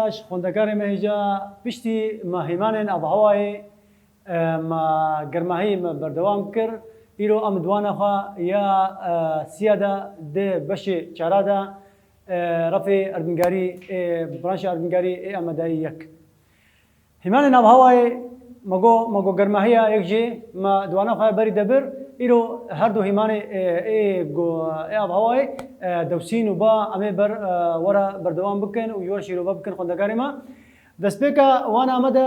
باش خوندەکاری مەهێجا پشتی ماهیمانên ئابهەوایê ما گەرماهی me berdewam kir îro em dwanexa ya siyada dê beşê çara da refê erdingarî branşa erdingarî ê amedayî yek. Hîmanên ابهەوایê me got germahiya yek jê me dwanexa berî debir îro her du hîmanê ê ابهەوayê dewsîn û ba em ê ber were berdewam bikin û ji we şîrove bikin xwendekarê me. Destpêka wan me de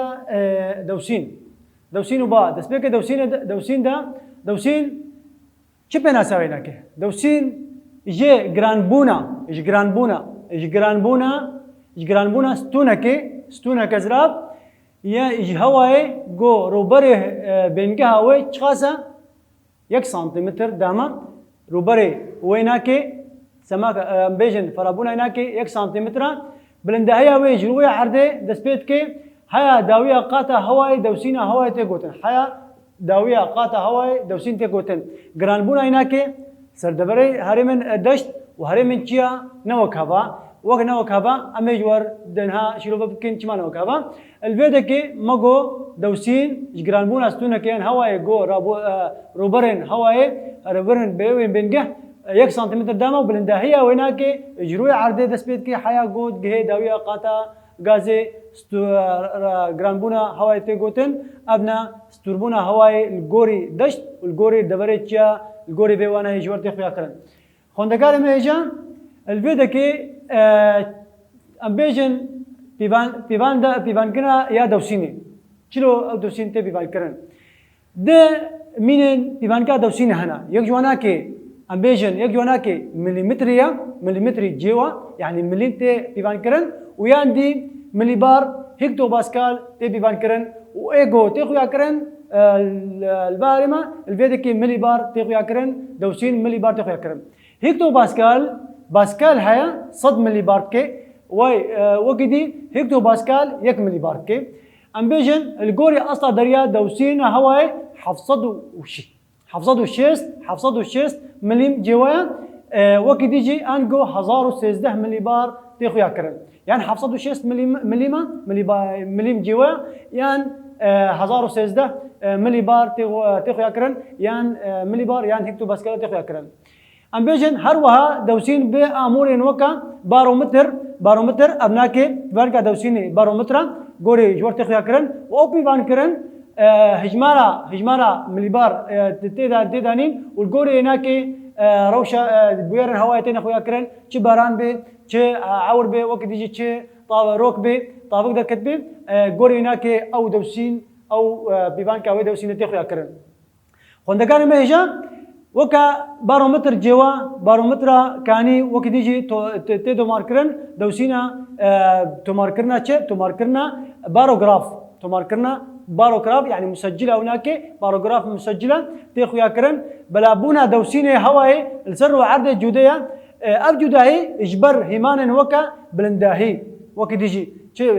dewsîn. Dewsîn û ba destpêkê dewsîn de dewsîn çi pênasawê nake? Dewsîn ji giranbûna stûneke zirav ya ji hewayê got rûberê bêngeha wê çiqase 1 santimetr dama rûberê wê nake semaka em bêjin ferabûnayê nake 1 santimetra bilindehiya wê ji rûya erdê dest pê dike heya dawiya qata hewayê dewsîna hewayê tê gotin heya dawiya qata hewayê dewsîn tê gotin giranbûnayê nake serdeverê herê min deşt û herê min çiya newek heva wek newek heva em ê ji wer denha şîrove bikin çima newek heva li vê dekê me got dewsîn ji giranbûna stûneke yên hewayê got rûberên hewayê rûberên bêwên bêngeh 1 santimetr dama û bilindehiya wê nake ji rûya erdê dest pê dike heya got gihê dawiya qata gazê giranbûna hewayê tê gotin ev ne stûrbûna hewayê li gorî deşt û li gorî deverê çiya li gorî vê wanayê ji wer tê xuya kirin. Xwendekarê me hêja li vê dekê em bêjin pîvankirina ya dewsînê çilo ew dewsîn tê pîvankirin. Di mînên pîvanka dewsînê hene yek ji wan nake em bêjin yek ji wan nake milîmetrî cêwa yani milîn tê pîvankirin û yan dî milîbar hektopascal tê pîvankirin û êgo tê xuya kirin li barê me li vê dekê milîbar tê xuya kirin dewsîn milîbar tê xuya kirin. Hektopascal heya 100 milîbar dike wekî dî hektopascal 1 milîbar dike. Em bêjin li gorî asla deriya dewsîna hewayê 760 milîm cêwaya wekî dî jî an got 1013 milîbar tê xuya kirin. Yani 760 milîm cêwaya yan 1013 milîbar tê xuya kirin yan milîbar yan hektopascal tê xuya kirin. Em bêjin her wiha dewsîn bê amûrên weka barometr ev nake pîvanka dewsînê barometra gorî ji wer tê xuya kirin û ew pîvankirin hijmara milîbar tê danîn û li gorî nake rewşa bûyerên hewayê têne xuya kirin çi baran bê çi ewr bê wekî dî jî çi rok bê tavik derket bê gorî nake ew dewsîn ew pîvanka wê dewsînê tê xuya kirin. Xwendekarê me hêja weka barometr cêwa barometra kanî wekî dî jî tê tomarkirin dewsîna tomarkirina çi tomarkirina barograf yani musecila ew nake barograf musecila tê xuya kirin belabûna dewsînê hewayê li ser rû erdê cudeya ev cudahî ji ber hîmanên weka bilindahî wekî dî jî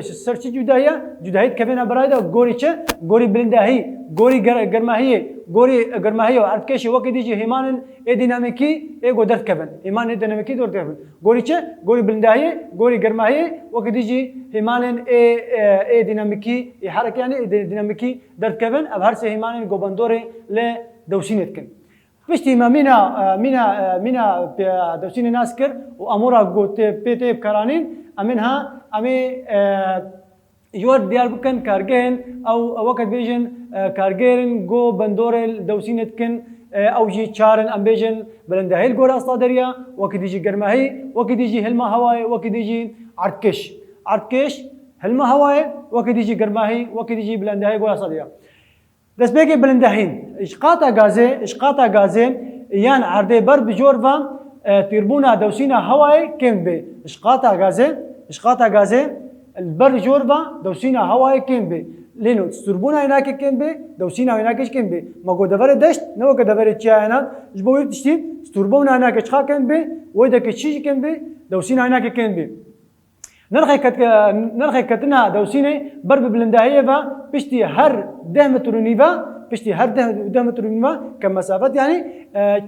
ser çi cudahiya cudahî dikevêne berayê de gorî çi gorî bilindahî gorî germahiyê gorî germahiyê û erdkeşê wekî dî jî hîmanên ê dînamîkî ê got derdikevin hîmanên ê dînamîkî derdikevin gorî çi gorî bilindahiyê gorî germahiyê wekî dî jî hîmanên ê dînamîkî ê hereke yani ê dînamîkî derdikevin ev her sê hîmanên gobendorê lê dewsînê dikin. Piştî me mîna dewsînê nas kir û amûra got pê tê bikaranîn em ê niha em ê ji wer diyar bikin kargehên ew weket bêjin kargerên gobendorê dewsînê dikin ew jî çarin em bêjin bilindehî li gorî asla deriya wekî dî jî germahî wekî dî jî hilma hewayê wekî dî jî erdkeş hilma hewayê wekî dî jî germahî wekî dî jî bilindehî gorî asla deriya. Destpêkê bilindehîn îşqata gazê yan erdê ber bi jorva tîrbûna dewsîna hewayê kêm bê îşqata gazê ber jorva dewsîna hewayê kêm bê lêno stûrbûna wê nake kêm bê dewsîna wê nake kêm bê me got deverê deşt ne weke deverê çiya hene ji bo wê tiştî stûrbûna wê nake çiqa kêm bê wê dekê çî jî kêm bê dewsîna wê nake kêm bê. Nirxê ketina dewsînê ber bi bilindahiyê ve piştî her 10 metr û nîve piştî her 10 metr û nîve kem mesafet yani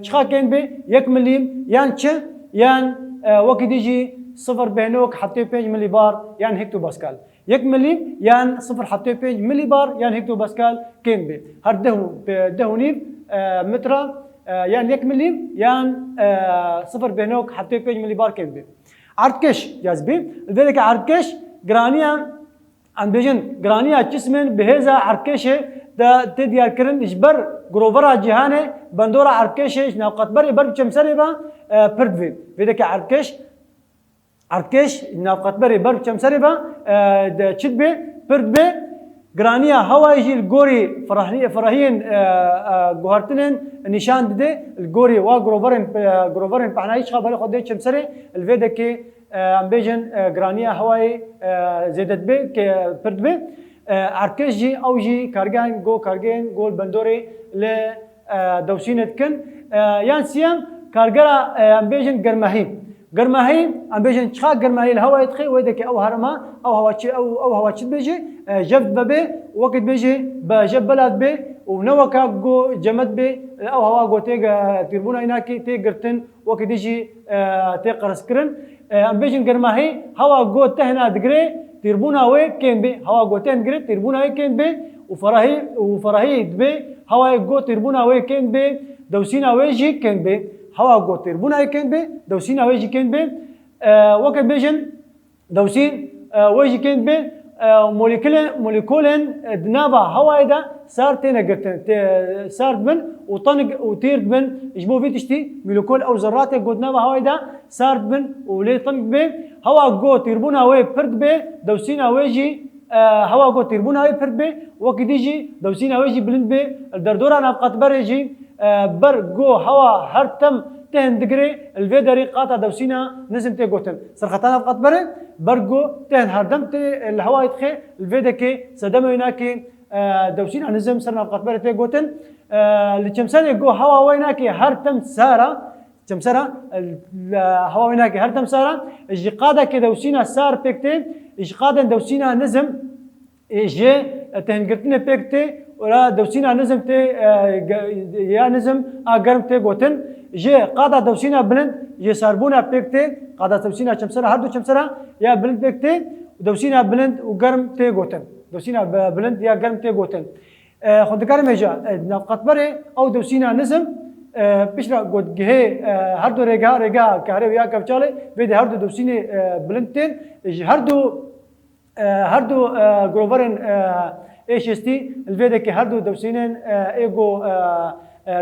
çiqa kêm bê 1 milîm yan çi yan wekî dî jî 0.9 حتى 5 ملي بار يعني هكتو باسكال 1 ملي يعني 0.5 ملي بار يعني هكتو باسكال كين بي هر ده نيف متر يعني 1 ملي يعني 0.9 حتى 5 ملي بار كين بي عرضكش جاذبي لذلك عرضكش جرانيا عم بيجن جرانيا جسمن بهذا عرضكشه دا تديار كرن إجبر جروفرا جهانه بندورا عرضكشه ناقد بري برب كم سنة با بردفي لذلك عرضكش ناقد بري برب كم سنة با دا تشدبي بردبي جرانيا هوا يجي الجوري فرهين جوهرتنين نشان ده الجوري وجروفرين بحنايش خبر خدي كم سنة الفيدك ام بيجن جرانيا هواي زيدت بي كبرد بي عركش جي او جي كارجان جول بندوري ل دوسينة كن يان سيام كارجرا ام بيجن جرماهي ام بيجن شخا جرماهي الهواي تخي ويدك او هرما او هوا تشد بيجي جفت ببي وقت بيجي بجب بلاد بي ونوكا جو جمد بي او هوا جو تيغ تيربونا هناكي تيغرتن وقت يجي تيقرسكرن ام بيجن جرماهي هوا جو تهنا دغري تيربونا وي كين بي هوا جو تهن دغري تيربونا وي كين بي وفراهي دبي هوا جو تيربونا وي كين بي دوسينا ويجي كين بي هوا جو تيربونا وي كين بي دوسينا ويجي كين بي وقت بيجن دوسين ويجي كين بي موليكولين دنابا هوايدا صار تنقرتن صار بن وطنق وتير بن يجبو في تشتي موليكول او ذرات قد نابا هوايدا صار بن ولي طنق بي هوا جو تيربونا وي برد بي دوسينا ويجي هوا جو تيربونا وي برد بي وكديجي دوسينا ويجي بلند بي الدردورة نبقات بريجي بر جو هوا هرتم تهن دقري الفيدري قاطع دوسينا نزم تي قوتن سرختانا فقط بري برجو تهن هردم تي الهواء يدخل الفيدكي سدمو هناكي دوسينا نزم سرنا فقط بري تي قوتن لشمساني جو هوا ويناكي هرتم سارة شمسرة الهواء هناكي هرتم سارة اجي قادا كدوسينا سار بيكتي اجي قادا دوسينا نزم اجي تهن قرتنا بيكتي ولا دوسينا نزم تي يا نزم اقرم تي قوتن جي قادا دوسينا بلند جي ساربونا بيكتي قادا دوسينا شمسرة هردو شمسرة يا بلند بيكتي ودوسينا بلند وقرم تي قوتن دوسينا بلند يا قرم تي قوتن خد كارم اجا نفقت بري او دوسينا نزم بيشرا قد جهي هردو رجا كهري ويا كفشالي بيدي هردو دوسيني بلندتين هردو جروفرن ايش استي الفيدك هردو دوسينين ايجو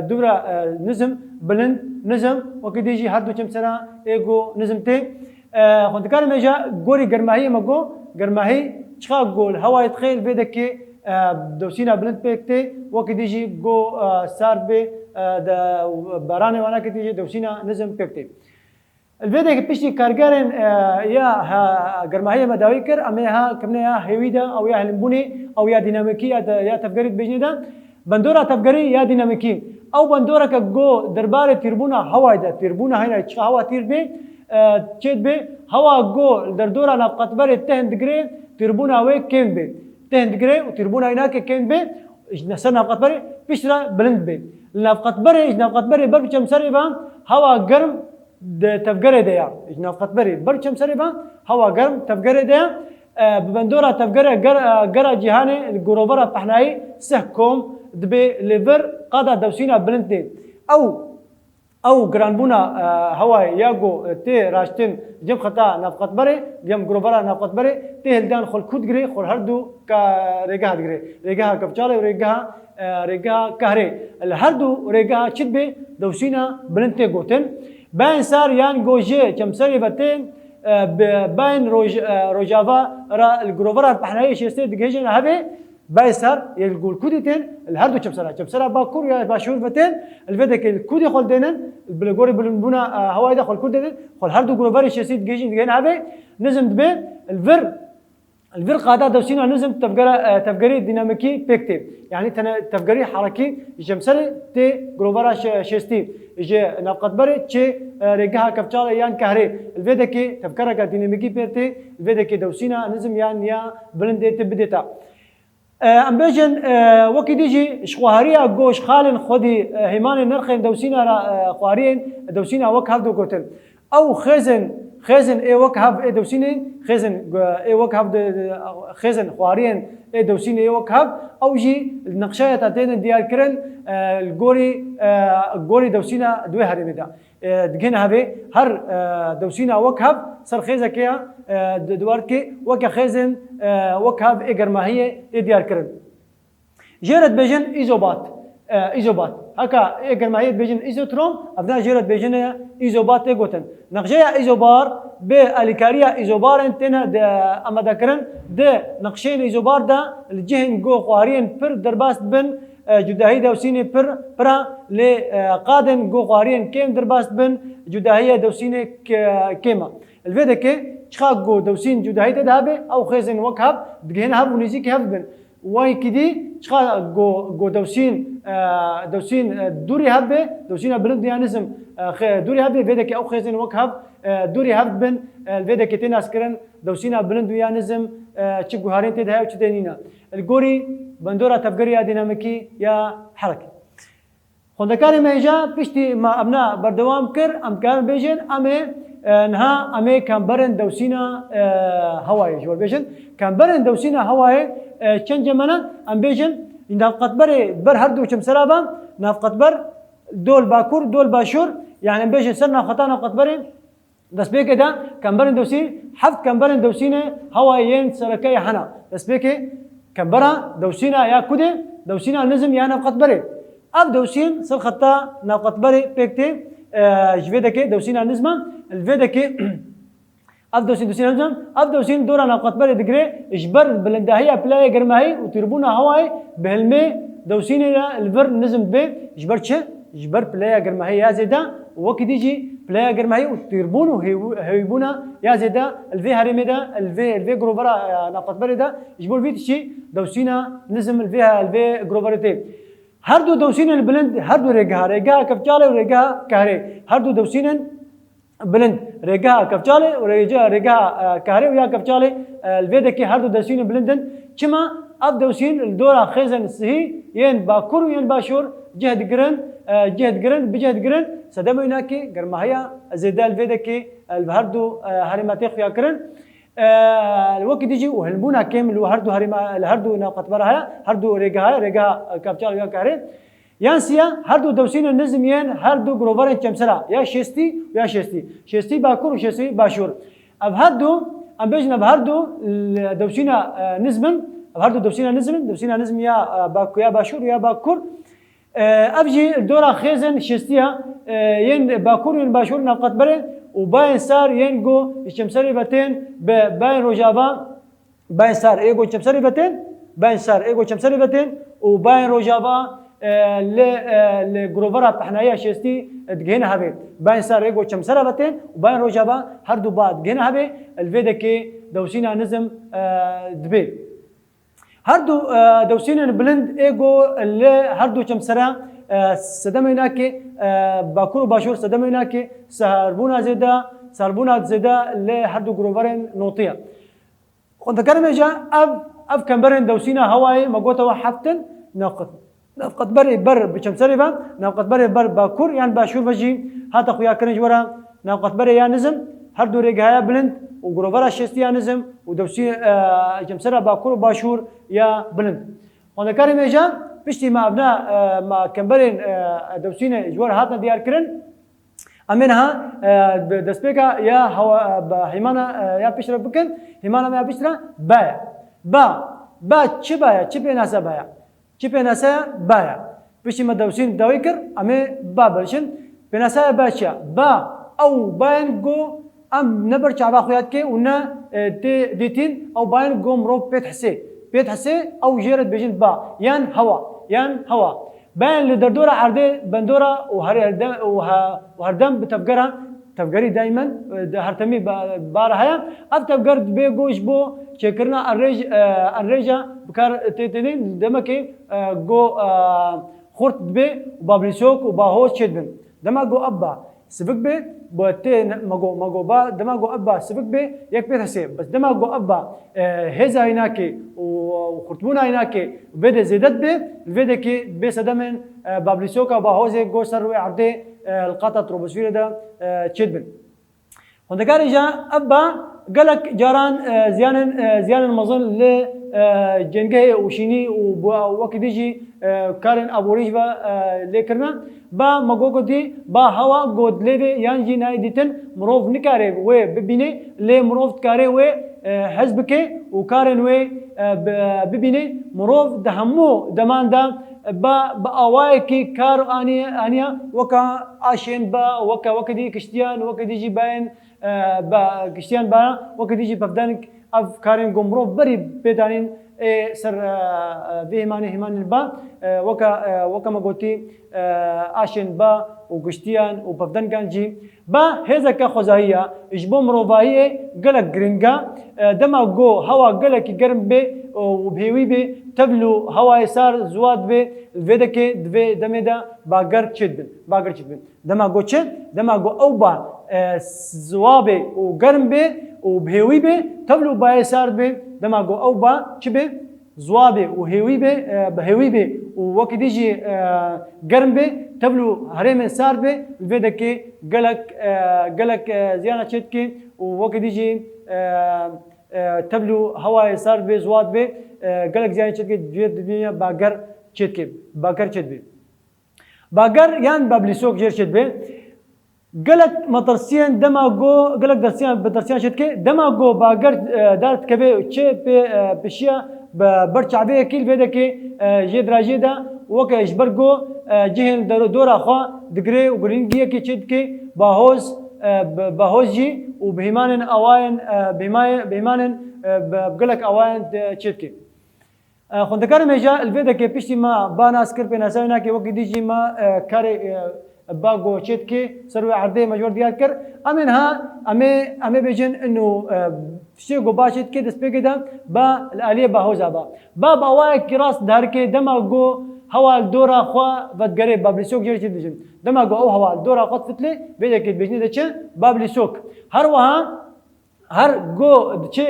دورا نزم بلند نزم وكده يجي هردو كم سنة ايجو نزمتين خد كارم اجا غوري جرماهي ماجو جرماهي شخا قول هوا يتخيل بيدك دوسينا بلند بيكتي وكده يجي جو ساربي براني وانا كده يجي دوسينا نزم بيكتي الفيديو بيشتي كارجرن يا جرماهي مداويكر اما ها كمنها هيويدا او يا هلمبوني او يا ديناميكيه يا تفجري بيجندا بندورا تفجري يا ديناميكي او بندورا كجو دربار تيربونا هوايدا تيربونا هنا هوا تير بي تشيد بي هوا جو دردورا نبقت بري تهن دغري تيربونا وي كين بي تهن دغري وتيربونا هناك كين بي نسنا نبقت بري بيشرا بلند بي نبقت بري برب كم سريبا هوا گرم تفجري ديا نبقت بري برب كم سريبا هوا گرم تفجري ديا بندورا تفجري جرا جهاني الجروفرا بحناي سهكم دبي ليفر قادا دوسينا بلندين او جرانبونا هواي ياغو تي راشتين جم خطا نفقت بري جم جروفرا نفقت بري تي هلدان خل كود جري خل هردو كريغا دغري ريغا كبچاله ريغا كهري الهردو ريغا چدبي دوسينا بلنتي گوتن بان سار يان گوجي چمسري بتين باين روجافا را الجروفرا بحناي شيستي دغيجن هبي بايسر يقول كوديتين الهردو شمسرا باكور يا باشور فتين الفيدك الكودي خل دينن البلغوري بلنبونا هواي دخل كودين خل هردو جروفري شيسيد جيجين دغين هبي نزم دبي الفر قادا دوسينا نزم تفجري ديناميكي بيكتيف يعني تفجري حركي جمسري تي جروفرا شيستي جي نفقت بري تشي ريغها كفچاله يان كهري الفيدك تفكرك ديناميكي بيرتي الفيدك دوسينا نزم يا بلندي تبديتا ام بيجن وكي ديجي شخوهاريا جوش خالن خدي هيمان نرخين دوسينا خوارين دوسينا وك هردو قتل او خزن خزن اي وك هاف اي دوسين خزن اي وك هاف خزن خوارين اي دوسين اي وك هاف او جي النقشايه تاتين ديال كرن الجوري دوسينا دوي هرمي دا دقينا هبي هر دوسينا وك هاف سر خيزه كيا دواركي وك خزن وك هاف اي جرماهيه اي ديال كرن جيرت بيجن ايزوبات ايزوبات هكا ايجر معيد بيجن ايزوتروم ابنا جيرت بيجن ايزوبات ايجوتن نقشيا ايزوبار باليكاريا ايزوبار انتنا اما ذكرن ده نقشين ايزوبار ده الجهن جو خوارين بر درباست بن جداهي دوسيني بر برا لقادن جو خوارين كيم درباست بن جداهيه دوسيني كيما الفيدكي شخاق دوسين جداهي تذهبي او خزن وكهب دقهن هب ونيزيك هب بن واي كدي شخا جو دوسين دوري هبه دوسين بلند يانزم دوري هبه فيدك او خزن وكهب دوري هب بن الفيدك تناس كرن دوسين بلند يانزم تشجو هارين تدها وتدينينا الجوري بندورة تفجريا ديناميكي يا حركة خندكاري ما إجا بيشتي ما أبناء بردوام كر أم كان بيجن أمي نها أمي كان برن دوسينا هواي جوال بيجن كان برن دوسينا هواي چند جمانا أم بيجن إن نفقت بر هردو كم سرابا نفقت بر دول باكور دول باشور يعني أم بيجن سر نفقت برن بس بيك ده كان برن دوسين حفت كان برن دوسينا هوايين سركي حنا بس بيك كان برا دوسينا يا كده دوسينا نزم يا نفقت بري اب دوسين سر خطا نفقت بري بيكتي جفيدك دوسينا نزمه الفيدك اب دوسين نزم اب دوسين دورا نفقت بري دغري اجبر بلنداهيه بلاي جرماهي وتربونا هواي بهلمي دوسينا الفر نزم بي اجبرتش اجبر بلاي جرماهي يا زيدا وكديجي بلاي جرماهي وتربونو هيبونا يا زيدا الفي هرميدا الفي جروبرا نفقت بري ده اجبر فيتشي دوسينا نزم الفي جروبرتي هردو دوسين البلند هردو رجها كفجالة ورجها كهري هردو دوسين بلند رجها كفجالة ورجها كهري ويا كفجالة الفيدكي هردو دوسين بلندن كما اب دوسين الدورة خزن السهي ين باكور وين باشور جهد جرن بجهد جرن سدمو هناكي جرماهيا زيدا الفيدكي الهردو هرماتيخ فيها كرن الوقت يجي وهلبونا كامل وهردو هرما الهردو ناقط براها هردو رجها كابتشال ويا كهري يانسيا هردو دوسين النزم ين هردو جروفرن كمسرا يا شيستي باكور وشيستي باشور اب هردو ام بيجنا بهردو دوسينا نزمن بهردو دوسينا نزم يا باكو يا باشور يا باكور ابجي الدورة خيزن شيستيها ين باكور ين باشور ناقط بري وباين سار ينجو الشمسري باتين باين روجافا باين سار ايجو الشمسري باتين وباين روجافا لجروفرا بحنايا شيستي دقينا هبي باين سار ايجو الشمسري باتين وباين روجافا هردو بعد دقينا هبي الفيدكي دوسينا نزم دبي هردو دوسينا بلند ايجو اللي هردو شمسرا سدم هناك باكور باشور سدم هناك سهربونا زيدا اللي هردو جروفرين نوطيا كنت كلمة جا أب كمبرين دوسينا هواي مقوتا وحفتن نفقت بر بشمسري با نفقت بر باكور يعني باشور بجي هات أخويا كرنج ورا نفقت يا نزم هردو رجايا بلند وجروفرا شيستي يا نزم ودوسي شمسرا باكور باشور يا بلند كنت كلمة جا بشتي ما أبناء ما كمبرين دوسينا جوار هاتنا ديار كرن أمينها دسبيكا يا هوا بهيمانا يا بيشرب بكن هيمانا ما بيشرب با چه بناسا بايا بشتي ما دوسين دويكر أمي با برشن بناسا باشا با أو باين جو أم نبر شعبا خويات كي ونا ديتين أو باين جو مروب بيت حسي أو جيرت بيجن با يان هوا بين لدردورة عرضي بندورة وهردم تفجري دائما هرتمي بارها اب تفجر بيجوش بو شكرنا الرجا بكار تيتين دمكي جو خورت بي وبابليسوك وباهوش شدبن دما جو ابا سبك بي بوتين ماجو با دما جو ابا سبك بي يك بيت حسين بس دما جو ابا هزا هناكي وخرطبونا هناكي وبدا زيدت بي الفيدكي بسدمن بابليسوكا وباهوزي جو سروي عرضي القطة تروبوسفير ده تشدبن خوندەکاری جا ئەبا گەلک جاران زیانن مەزن لێ جنگەی وشینی و وەکی دیژی کارن ئابوریش بە لێکردن با مەگۆگوتی با هەوا گۆت لێبێ یانجی نای دیتن مرۆڤ نکارێ وێ ببینێ لێ مرۆڤ کارێ وێ حەز بکێ و کارن وێ ببینێ مرۆڤ دە هەموو دەماندا بە ئاوایەکی کار ئانیە وەکە ئاشێن بە وەکە دی کشتیان وەکە دیژی باەن گشتیان با وەکە دیژی پەفدان ئەف کارێن گۆ مرۆڤ بەری پێدانین سەر vê hêmanên ba weke me gotî aşên ba û giştiyan û pevdengan jî ba hêzeke xwezayî ye ji bo mirovahiyê gelek giring e dema got hewa gelekî germ bê û hêwî bê tevl û hewayê sar ziwat bê vêdekê divê demê de bager çê dibin dema got çi dema got ew ba ziwabê û germ bê û hêwî bê tevl û bayê sar bê dema got ew ba çi bê زوابێ و هێوی بێ بە هێوی بێ و وەکی دیژی گەرم بێ تەبل و هەرێمێ سارد بێ vê deke gelek ziyana çêdikê û wekî dijî tevl û hewayê sard bê ziwat bê gelek ziyanê çêdikê dibêje bager çêdikê bager çêd bê bager yan bablîsok jêr çêd bê gelek metirsiyên dema got gelek dersiyan çêdikê dema got bager dar dikeve çê pê pişiya ber çaveyekî vê deke jê dirajê de weke ji ber got cihên dora xwe digire û giringiyekê çê dike bahoz jî û bi hêmanên awayên bi hêmanên gelek awayên çê dike xwendekarê me ja li vê deke piştî me ba nas kir pê nasayê nake wekî dijî me karê با got çê dike ser wê erdê me ji wer diyar kir emên ha em ê bêjin inu tiştê got ba çê dike destpêkê de ba li aliyê bahoza ba awayekî rast diherike dema got hewa li dora xwe vedgerê bablîsok jêr çê dibêjin dema got ew hewa li dora xwe difitlê vê deke dibêjinê de çi bablîsok her wiha her got diçe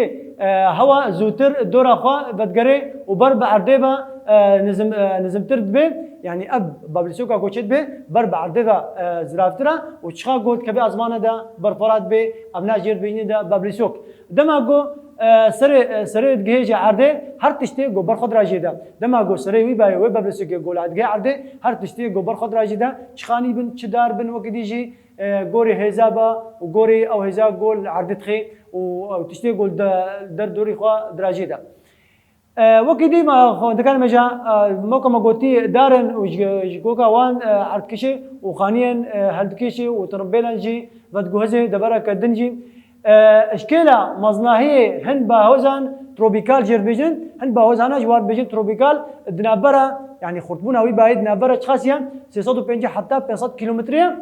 hewa zûtir dora xwe vedgerê û ber bi erdê ve nizmtir dibe yani ev bablîsoka got çê dibe ber bi erdê ve ziravtir e û çiqa got dikeve esmana de berfara dibe ev ne jêr dibêjinê de bablîsok dema got serê digihêje erdê her tiştê got berxwe dirajê de dema got serê wî baye wê bablîsokê got digihê erdê her tiştê got berxwe dirajê de çixanî bin çi dar bin wekî dijî gorê hêza be û gorê ew hêza got li erdê dixê û tiştê got derdorî xwe dirajê de وەکی دی xwendekarê me ja moka me gotî darin û ji goka wan erdkişê û xaniyên heldikêşê û tirimbêlan jî vedguhezê devereke din jî eşkêla meznahiyê hin bahozan tropîkal jêr dibêjin hin bahozana ji war dibêjin tropîkal di navbera yani xurtbûna wî bayê di navbera çi qasiye 350 heta 500 kilometreye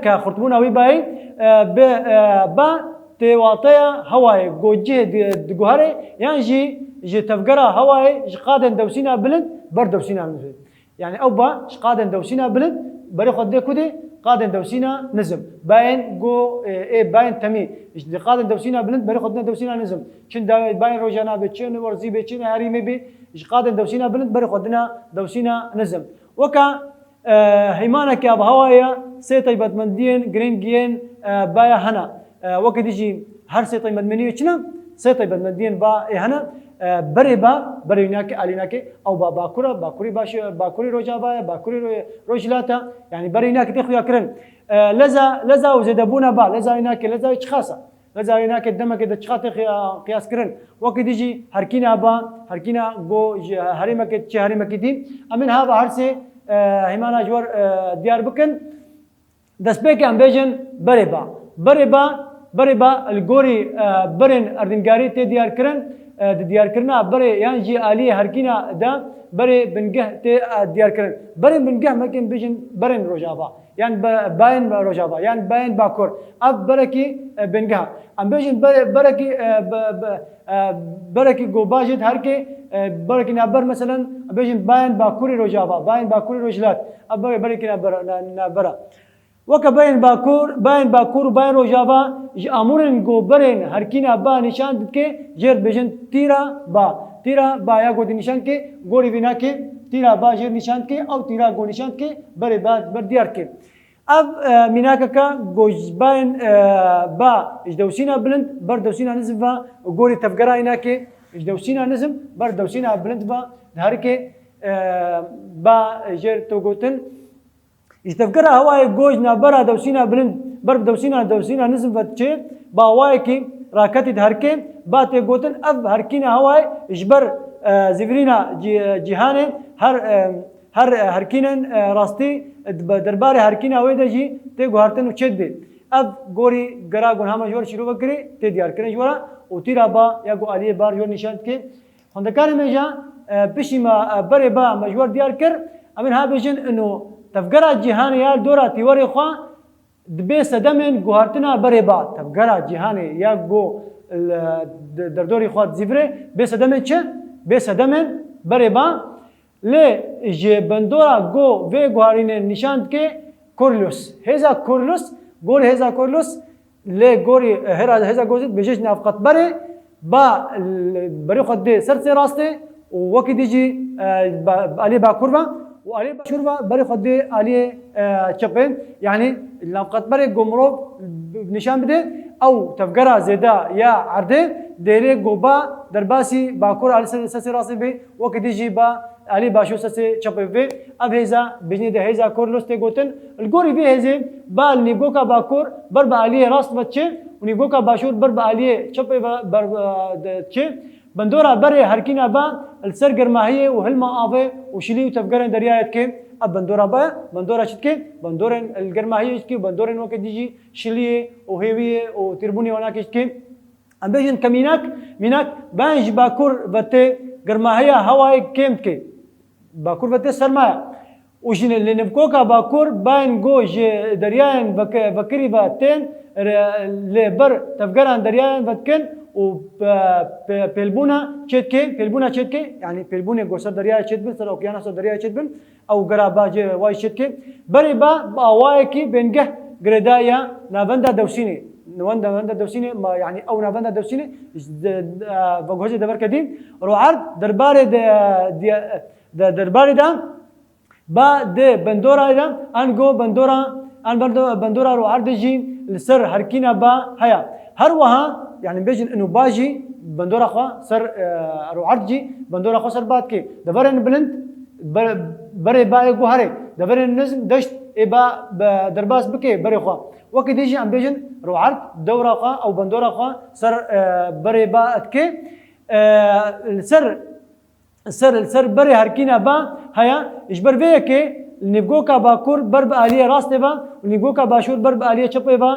ke xurtbûna wî bayê ba têwateya hewayê gotcihê diguherê yan jî ji tevgera hewayê ji qadên dewsîna bilind ber dewsîna nizim yani ew ba ji qadên dewsîna bilind berê xwe dê ku dê qadên dewsîna nizim bayên got bayên temî ji qadên dewsîna bilind berê xwe dine dewsîna nizim çin bayên rojana bê çin werzî bê çin herîmê bê ji qadên dewsîna bilind berê xwe dine dewsîna nizim weka heymaneke av hewaya sê taybetmendiyên giringiyên baya hene وەکە دیژی هەر سێ تایبەتمەندی چنە سێ تایبەتمەندیان با هەنە berê ba berê nake alînake ew ba bakur e bakurî baş bakurî rojava ye bakurî rojhilata yani berê nake tê xuya kirin leza û zêdebûna ba lezayê nake lezayê çi xas e lezayê nake demeke de çi xa tê qiyas kirin wekî dijî herkîna ba herkîna got ji herêmeke çi herêmekî dî em ên hava her sê hêmana ji wer diyar bikin destpêkê em bêjin berê ba berê ba li gorî berên erdîngarî tê diyar kirin di diyarkirina berê yan jî aliyê herkîna de berê bingeh tê diyar kirin berên bingeh mekin bêjin berên rojava yan bayên rojava yan bayên bakur ev berekî bingeh em bêjin berekî gobajê herkê berekî naber meselen bêjin bayên bakurî rojava bayên bakurî rojhilat ev berekî nabera وەکە bayên bakur û bayên rojava ji amûrên goberên herkîna ba nîşan dike jêr bêjin tîra ba ya gotî nîşan ke gorî vî nake tîra ba jêr nîşan ke ew tîra got nîşan ke berê ba ber diyar ke اف میناکەکە گۆژباین با ئیشدەوسینە بلند بەر دەوسینە نزم بە گۆری تەفگەرای ناکێ ئیشدەوسینە نزم بەر دەوسینە بلند بە هەرکێ با ژێر تۆگوتن ئیشتەفگەرە هەوایە گۆژ نابەرە دەوسینە بلند بەر دەوسینە نزم بە چێ باوایەکی ڕاکەتی هەرکێ با تێگوتن ئەف هەرکینە هەوای ژبەر زیڤرینە جیهانێ هەر هەرکینن ڕاستی دەربارەی هەرکینە ئەوەی دەژی تێگوهارتن و چێت بێ ئەف گۆری گەراگۆن هەمە ژۆر شیرۆ بکرێ تێ دیارکردن ژۆرە و تیرا با یا گۆ ئالیە بار ژۆر نیشان بکێ خوندەکانی مێژە پشیمە بەرێ با مەژوەر دیار کرد ئەمن هابێژن ئەنو تەفگەرە جیهانێ یا دۆرە تیوەرێ خوا دبێ سەدەمێن گوهارتنە بەرێ با تەفگەرە جیهانێ یا گۆ دەردۆری خوا زیڤرێ بێ سەدەمێن چه بێ سەدەمێن بەرێ با لێ ژێ بندۆرە گۆ vê guharînê nîşan dike Korîlos. Hêza Korîlos gorî hêza Korîlos lê gorî hêza gozît bêje ji navqetberê ba berê xwe dê ser sê rastê û wekî dî jî aliyê bakur ve û aliyê başûr ve berê xwe dê aliyê çepên yanî navqetberê got mirov nîşan bide ew tevgera zêda ya erdê dêrê goba derbasî bakur alî ser sê rastê bê wekî dî jî ba علی باشو سه چپه وی اب هزا بجنی ده هزا کورلوس ته گوتن الگوری به هزه بال نیگو کا باکور بر با علی راست بچه و نیگو کا باشور بر با علی چپه بر چه بندورا بره هرکینا با السر گرماهیه و هلما آوه و شلی و تفگرن دریایت که اب بندورا با بندورا شد که بندورن الگرماهیه که بندورن وقت دیجی شلیه و هیویه و تربونی وناکش که ام بجن کمیناک میناک بانج باکور وته گرماهیه هوای کمت که باکور وته سرمایه وشین لنبکوکا باکور باین گوج دریان بکری و تن لبر تفگران دریان وتکن و پلبونا چتکه یعنی پلبونه گوسر دریا چتبن سر اوکیانوس دریا چتبن او گراباج وای چتکه بری با اوای کی بنگه گردایا نابنده دوسینی نواندا دوسینی يعني او نافندا دوسینی بگوجه دبر کدیم رو عرض درباره دا با ده بندورا دا انگو بندورا رو عرضی لسر هرکینا با هيا هر وها يعني بيجن انه باجي بندورا خوا سر رو عرضي بندورا خوا سر بات كي دبرن بلند بري با يگو هري دبرن نزم دشت ابا درباس بكي بري خوا وقت يجي عم بيجن رو عرض دورا خوا او بندورا خوا سر بري با اتكي سر بری هرکینا با هيا اجبر ويه که نبگوکا باکور بر با آلیه راست با و نبگوکا باشور بر با آلیه چپه با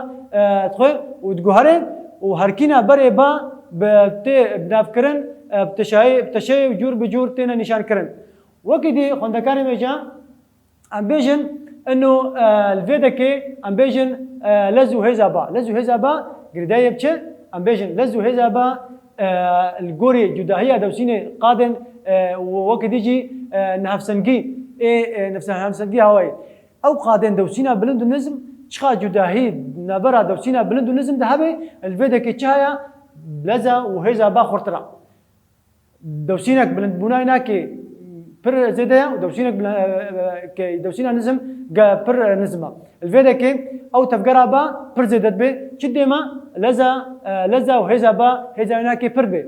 تخوی و دگوهره و هرکینا بری با بناف کرن بتشای جور بجور تینا نشان کرن وکی دی خوندکانی میجا ام بیجن انو الفيدا كي ام بيجن لزو هزا با قردايه بچه ام بيجن لزو هزا با الجوري جداهيه دوسينه قادن ووقت يجي نفسنجي نفسنجي هواي او قادن دوسينا بلند نزم شخا جداهي نبرا دوسينا بلند نزم ذهبي الفيدا كي تشايا لزا وهزا با خرطرا دوسينك بلند بناينا كي بر زيدايا ودوسينك كي دوسينا نزم بر نزمه الفيدا كي او تفقرا با بر زيدت بي چديما لزا وهزا با هزا هناكي بر بي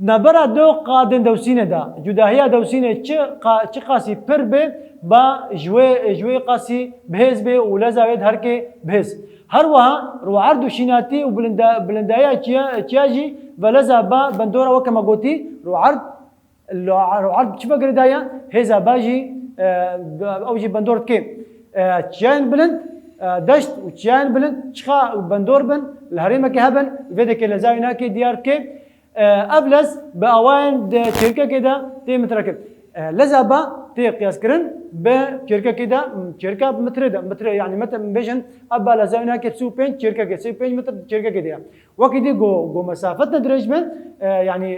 نبرا دو قادن دوسينه دا جداهيه دوسينه چه قاسي پر به با جوي قاسي بهز به ولزا ود هر كي بهز هر وها رو عرض شيناتي وبلندايا تشاجي ولزا با بندورا وكما قوتي رو عرض كيف قردايا هزا باجي اوجي بندورت كي تشان بلند دشت وتشان بلند شخا بندور بن الهريمه كهبن فيدك لزاينا كي ديار كي ابلز باوان شركه كده تي متركب لزبا تي قياس كرن بشركه كده شركه متر يعني متر بيجن ابا لزاينا كتسو بين شركه كده 5 متر شركه كده وكدي جو مسافه درج من يعني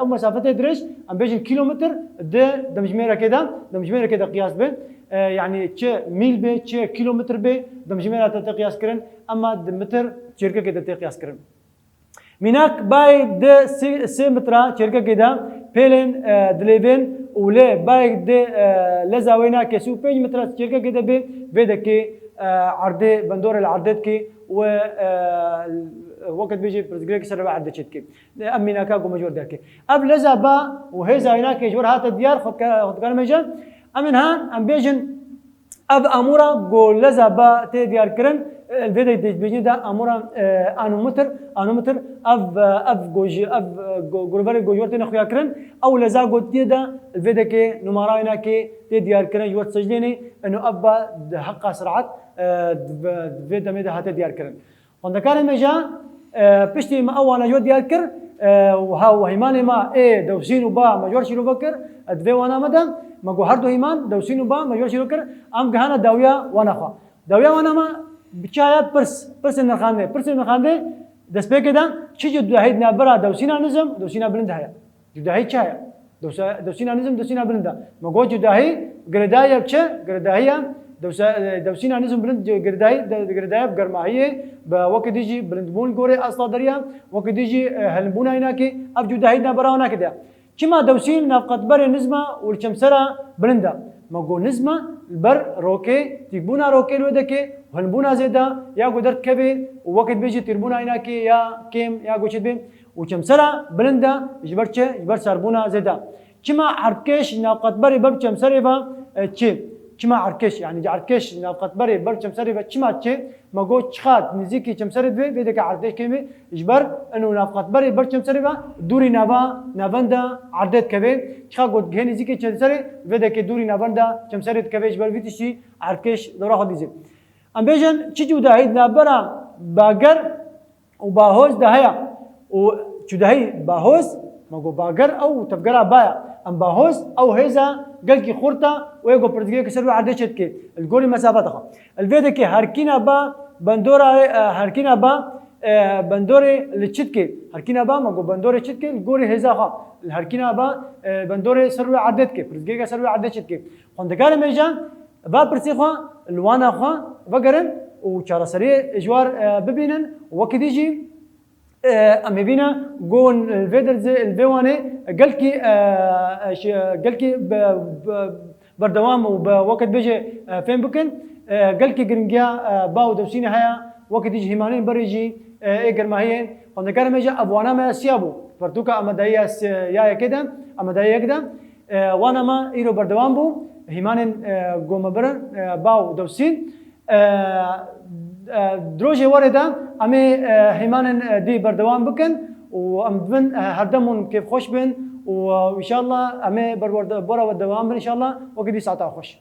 مسافه درج ام بيجن كيلومتر ده دمجميره كده قياس بين يعني تش ميل بي تش كيلومتر بي دمجميره تقياس كرن اما متر شركه كده تقياس كرن ميناك باي د سي مترا شركه كده بيلن دليفين ولا باي د لزاوينا كسو 5 متر شركه كده بي بدك عرضه بندور العرضات كي و وقت بيجي برزقلك سر عرضه كي امينا كاكو مجور داكي اب لزابا وهيزا هناك جور هات الديار خد كان مجا امن هان ام بيجن اب امورا قول لزابا تي ديار كرن الفيديو بيجي دا امورا انومتر اف جوج اف جوربر جوجورتنا خويا كرن او لزا قلت دا الفيديو كي نمراينا كي تي ديار كرن جور سجليني انه ابا حق سرعه فيديو ميدا هات ديار كرن وند كان مجا بشتي ما اوانا جو ديار كر وها هيماني ما اي دوسين وبا ما جور شنو بكر ادفي وانا مدام ما جو هردو هيمان دوسين وبا ما جور شنو كر ام جهانا داويا وانا خا داويا وانا ما بچایا پرس نخانده دست به کدام چی جدایی نبرا دوسینا نظم دوسینا بلند هیا جدایی چایا دوسینا نظم دوسینا بلنده مگو جدایی گردایی بچه گردایی دوسینا نظم بلند گردایی بگرمایه با وقت دیجی بلند بون گوره اصلا دریا وقت دیجی هلبونا اینا که اب جدایی نبرا ونا کده كما دوسين نفقت بر نزمة والشمسرة بلندا ماقو نزمة البر روكي تيبونا روكي الودكي وهنبونا زيدا يا قدرت كبي ووقت بيجي تربونا هناكي يا كيم يا قوشت بيم وشمسرة بلندا يجبر ساربونا زيدا كما عركش نفقت بر شمسرة با تشي كما عركش يعني عركش نفقت بر شمسرة با كما تشي ماقو تشخات نزيكي شمسرة بي بيدك عركش كيمي يجبر انه نفقت بر شمسرة با دوري نافندا عردت كبي تشخا قد جهني نزيكي شمسرة بيدك دوري نافندا شمسرة كبي يجبر فيتشي عركش دورا خد يزيد ام بيجن تشي جوداهيد نابرا باقر وباهوز دهيا وشوداهي باهوز ماقو باقر او تفقرا بايا ام باهوز او هيزا قلكي خورتا ويقو برتقيه كسروا عردشت كي الجوري مسافتها الفيديو كي هاركينا با بندورا هاركينا با بندوري لتشتكي هاركينا با ماقو بندوري تشتكي الجوري هيزا خا الهاركينا با بندوري سروا عردت كي برتقيه كسروا عردشت كي خندقال ميجان با برسيخوا الوانا خا وقرن وشارة سريع اجوار ببينن وقت يجي ام بينا جون الفيدرز الفيواني قالكي بردوام وبوقت بيجي فين بكن قالكي جرنجيا باو دوسيني هيا وقت يجي هيمانين بريجي ايجر ماهيين قلنا كان ميجا ابوانا ما سيابو فرتوكا اما دايا يا كده اما دايا كده وانا ما ايرو بردوام بو هيمانين قوم برن باو دوسين دروجي ورده امي هيمانن دي بردوام بكن وام بن هردمون كيف خوش بن وان شاء الله امي برا ودوام ان شاء الله وقدي ساعه خوش